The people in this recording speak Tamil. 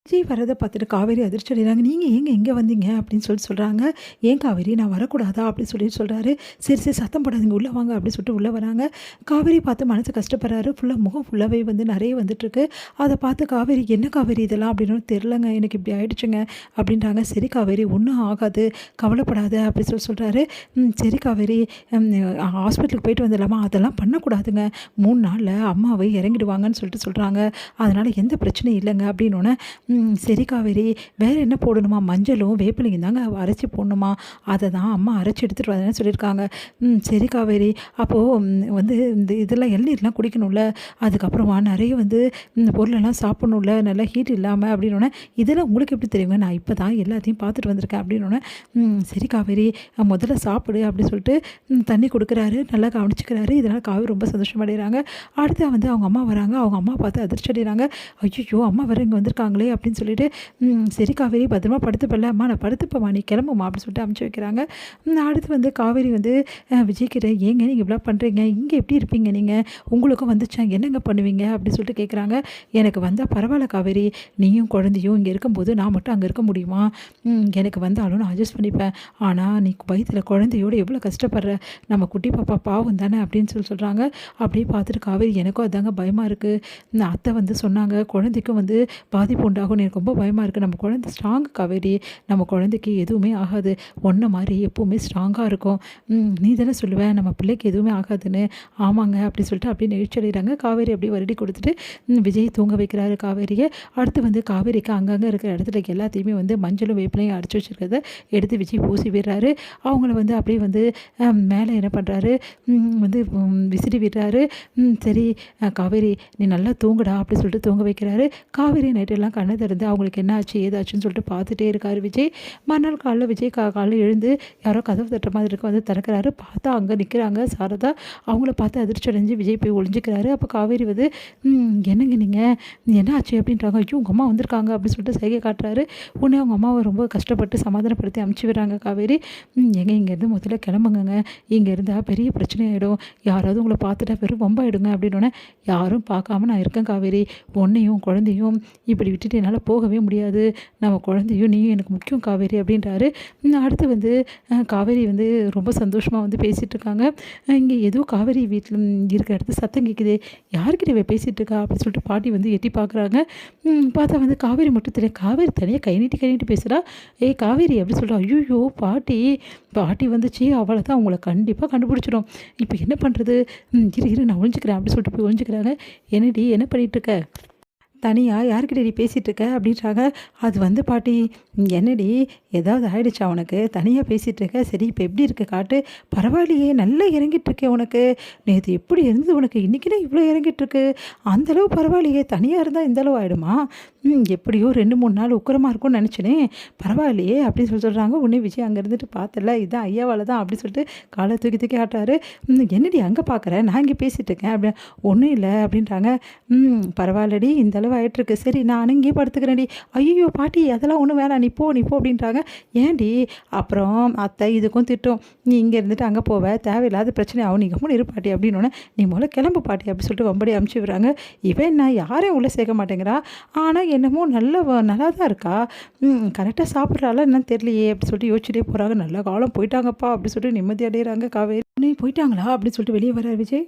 விஜய் வரத பார்த்துட்டு காவேரி அதிர்ச்சி அடைகிறாங்க. "நீங்கள் ஏங்க இங்கே வந்தீங்க?" அப்படின்னு சொல்கிறாங்க. "ஏன் காவேரி நான் வரக்கூடாதா?" அப்படின்னு சொல்கிறாரு. "சரி சரி சத்தம் போடாதீங்க, உள்ளே வாங்க" அப்படின்னு சொல்லிட்டு உள்ளே வராங்க. காவேரி பார்த்து மனசு கஷ்டப்படுறாரு. முகம் ஃபுல்லாகவே வந்து நிறைய வந்துட்டுருக்கு. அதை பார்த்து காவேரி, "என்ன காவேரி இதெல்லாம்?" அப்படின்னு. "தெரிலங்க, எனக்கு இப்படி ஆயிடுச்சுங்க" அப்படின்றாங்க. "சரி காவேரி, ஒன்றும் ஆகாது, கவலைப்படாத" அப்படின்னு சொல்கிறாரு. சரி காவேரி, ஹாஸ்பிட்டலுக்கு போயிட்டு வந்துடலாமா?" "அதெல்லாம் பண்ணக்கூடாதுங்க, 3 நாளில் அம்மாவை இறங்கிடுவாங்கன்னு சொல்கிறாங்க. அதனால் எந்த பிரச்சனையும் இல்லைங்க" அப்படின்னோடனே, சரி காவேரி, வேறு என்ன போடணுமா?" "மஞ்சளும் வேப்பிலையும் தாங்க அரைச்சி போடணுமா, அதை தான் அம்மா அரைச்சி எடுத்துகிட்டு வரேன்னு சொல்லியிருக்காங்க." சரி காவேரி, அப்போது வந்து இதெல்லாம் இளநீர்லாம் குடிக்கணும்ல, அதுக்கப்புறமா நிறைய வந்து பொருளெல்லாம் சாப்பிட்ணும்ல, நல்லா ஹீட் இல்லாமல்" அப்படின்னோடனே, "இதெல்லாம் உங்களுக்கு எப்படி தெரியுங்க? நான் இப்போ தான் எல்லாத்தையும் பார்த்துட்டு வந்திருக்கேன்" அப்படின்னோடனே, சரி காவேரி, முதல்ல சாப்பிடு" அப்படின்னு சொல்லிட்டு தண்ணி கொடுக்குறாரு. நல்லா கவனிச்சுக்கிறாரு. இதனால் காவேரி ரொம்ப சந்தோஷமடைகிறாங்க. அடுத்து வந்து அவங்க அம்மா வராங்க. அவங்க அம்மா பார்த்து அதிர்ச்சி அடைகிறாங்க. "ஐயோ, அம்மா வேறு இங்கே வந்திருக்காங்களே" அப்படின்னு சொல்லிட்டு, சரி காவேரி, பத்திரமா படுத்துப்பல்ல, "அம்மா நான் படுத்துப்பேம்மா, நீ கிளம்புமா" அப்படின்னு சொல்லிட்டு அனுப்பிச்சி வைக்கிறாங்க. அடுத்து வந்து காவேரி வந்து விஜய்கிட்ட, "ஏங்க நீங்கள் இப்படிலாம் பண்ணுறீங்க? இங்கே எப்படி இருப்பீங்க நீங்கள்? உங்களுக்கும் வந்துச்சா, என்னங்க பண்ணுவீங்க?" அப்படின்னு சொல்லிட்டு கேட்குறாங்க. "எனக்கு வந்தால் பரவாயில்ல காவேரி, நீயும் குழந்தையும் இங்கே இருக்கும்போது நான் மட்டும் அங்கே இருக்க முடியுமா? எனக்கு வந்தாலும் நான் அட்ஜஸ்ட் பண்ணிப்பேன். ஆனால் நீ வயித்துல குழந்தையோடு எவ்வளோ கஷ்டப்படுற, நம்ம குட்டி பாப்பா பாவம் தானே" அப்படின்னு சொல்கிறாங்க. அப்படியே பார்த்துட்டு காவேரி, "எனக்கும் அதாங்க பயமாக இருக்குது. அத்தை வந்து சொன்னாங்க, குழந்தைக்கும் வந்து பாதிப்பு உண்டாகும்னு, எனக்கு ரொம்ப பயமாக இருக்குது. நம்ம குழந்தை ஸ்ட்ராங் காவேரி, நம்ம குழந்தைக்கு எதுவுமே ஆகாது, ஒன்றை மாதிரி எப்போவுமே ஸ்ட்ராங்காக இருக்கும். நீ தானே சொல்லுவேன் நம்ம பிள்ளைக்கு எதுவுமே ஆகாதுன்னு." "ஆமாங்க" அப்படின்னு சொல்லிட்டு அப்படியே நெகிழ்ச்சி அடைகிறாங்க. காவேரி அப்படியே வருடி கொடுத்துட்டு விஜய் தூங்க வைக்கிறாரு காவேரியை. அடுத்து வந்து காவேரிக்கு அங்கங்கே இருக்கிற இடத்துல எல்லாத்தையுமே வந்து மஞ்சளும் வேப்பிலையும் அரைச்சி வச்சுருக்கிறத எடுத்து விஜய் பூசி விடுறாரு. அவங்கள வந்து அப்படியே வந்து மேலே என்ன பண்ணுறாரு, வந்து விசிறி விடுறாரு. சரி காவேரி, நீ நல்லா தூங்குடா" அப்படி சொல்லிட்டு தூங்க வைக்கிறாரு. காவேரி நைட்டெல்லாம் கண்ணை திறந்து அவங்களுக்கு என்ன ஆச்சு ஏதாச்சுன்னு சொல்லிட்டு பார்த்துட்டே இருக்காரு விஜய். மறுநாள் காலைல விஜய் காலைல எழுந்து யாரோ கதவு தட்டுற மாதிரி இருக்க, வந்து திறக்கிறாரு. பார்த்தா அங்கே நிற்கிறாங்க சாரதா. அவங்கள பார்த்து அதிர்ச்சி அடைஞ்சு விஜய் போய் ஒளிஞ்சிக்கிறாரு. அப்போ காவேரி வந்து, "என்னங்க நீங்கள், என்ன ஆச்சு?" அப்படின்றாங்க. "ஐயோ, உங்கள் அம்மா வந்திருக்காங்க" அப்படின்னு சொல்லிட்டு சைகை காட்டுறாரு. உடனே அவங்க அம்மாவை ரொம்ப கஷ்டப்பட்டு சமாதானப்படுத்தி அமுச்சு விடுறாங்க காவேரி. "ஏங்க இங்கேருந்து முதல்ல கிளம்புங்கங்க, இங்கே இருந்தால் பெரிய பிரச்சனை ஆகிடும், யாராவது உங்களை பார்த்துட்டா வெறும் வம்பாயிடுங்க" அப்படின்னோடனே, "யாரும் பார்க்காம நான் இருக்கேன் காவேரி, உன்னையும் குழந்தையும் இப்படி விட்டுட்டு என்னால் போகவே முடியாது, நம்ம குழந்தையும் நீயும் எனக்கு முக்கியம் காவேரி" அப்படின்றாரு. அடுத்து வந்து காவேரி வந்து ரொம்ப சந்தோஷமாக வந்து பேசிகிட்டு இருக்காங்க. இங்கே ஏதோ காவேரி வீட்டில் இருக்கிற இடத்துல சத்தம் கேட்குதே, யாருக்கிட்ட இவ பேசிகிட்டு இருக்கா அப்படின்னு சொல்லிட்டு பாட்டி வந்து எட்டி பார்க்குறாங்க. பார்த்தா வந்து காவேரி மட்டும் தெரியும். காவேரி தனியாக கை நீட்டி பேசுகிறா. "ஏய் காவேரி" அப்படின்னு சொல்கிறா. ஐயோ பாட்டி, பாட்டி வந்துச்சு, அவளை தான் உங்களை கண்டிப்பாக கண்டுபிடிச்சிடும், இப்போ என்ன பண்ணுறது, இரு நான் ஒழிஞ்சிக்கிறேன்" அப்படின்னு சொல்லிட்டு போய் ஒழிஞ்சிக்கிறாங்க. "என்னடி என்ன பண்ணிகிட்ருக்க, தனியாக யார்கிட்டடி பேசிகிட்டு இருக்க?" அப்படின்றாங்க. "அது வந்து பாட்டி." "என்னடி, ஏதாவது ஆயிடுச்சா உனக்கு, தனியாக பேசிகிட்டு இருக்க, சரி இப்போ எப்படி இருக்கு காட்டு." "பரவாயில்லையே, நல்லா இறங்கிட்டுருக்கே உனக்கு, நேற்று எப்படி இருந்தது உனக்கு, இன்றைக்கினா இவ்வளோ இறங்கிட்டுருக்கு, அந்தளவு பரவாயில்லையே, தனியாக இருந்தால் இந்தளவு ஆகிடுமா, எப்படியோ 2-3 நாள் உக்கிரமாக இருக்கும்னு நினச்சினே, பரவாயில்லையே" அப்படின்னு சொல்கிறாங்க. உடனே விஜய் அங்கே இருந்துட்டு, "பார்த்தல இதான் ஐயாவால் தான்" அப்படின்னு சொல்லிட்டு காலை தூக்கி தூக்கி ஆட்டுறாரு. "என்னடி அங்கே பார்க்குற, நான் இங்கே பேசிகிட்டு இருக்கேன்" அப்படி. "ஒன்றும் இல்லை" அப்படின்றாங்க. "பரவாயில்லடி, இந்த அளவு ஆகிட்டுருக்கு, சரி நான் இங்கேயே படுத்துக்கிறேன்டி." "ஐயோ பாட்டி, அதெல்லாம் ஒன்றும் வேணாம், நீ போ அப்படின்றாங்க. "ஏன்டி?" "அப்புறம் அத்தை இதுக்கும் திட்டும், நீ இங்கே இருந்துட்டு அங்கே போவ, தேவையில்லாத பிரச்சனை ஆகும், நீ கம்முன்னு இரு பாட்டி" அப்படின்னோடனே, "நீ முதல்ல கிளம்பு பாட்டி" அப்படி சொல்லிட்டு வம்படி அமுச்சு விடுறாங்க. இவன் என்ன யாரையும் உள்ளே சேர்க்க மாட்டேங்கிறா, ஆனால் என்னமோ நல்லா தான் இருக்கா, கரெக்டாக சாப்பிட்றாளா என்னன்னு தெரியலையே அப்படி சொல்லிட்டு யோசிச்சுட்டே போகிறாங்க. "நல்ல காலம் போயிட்டாங்கப்பா" அப்படி சொல்லிட்டு நிம்மதி அடைகிறாங்க காவேரி. "நீ போயிட்டாங்களா?" அப்படின்னு சொல்லிட்டு வெளியே வர விஜய்.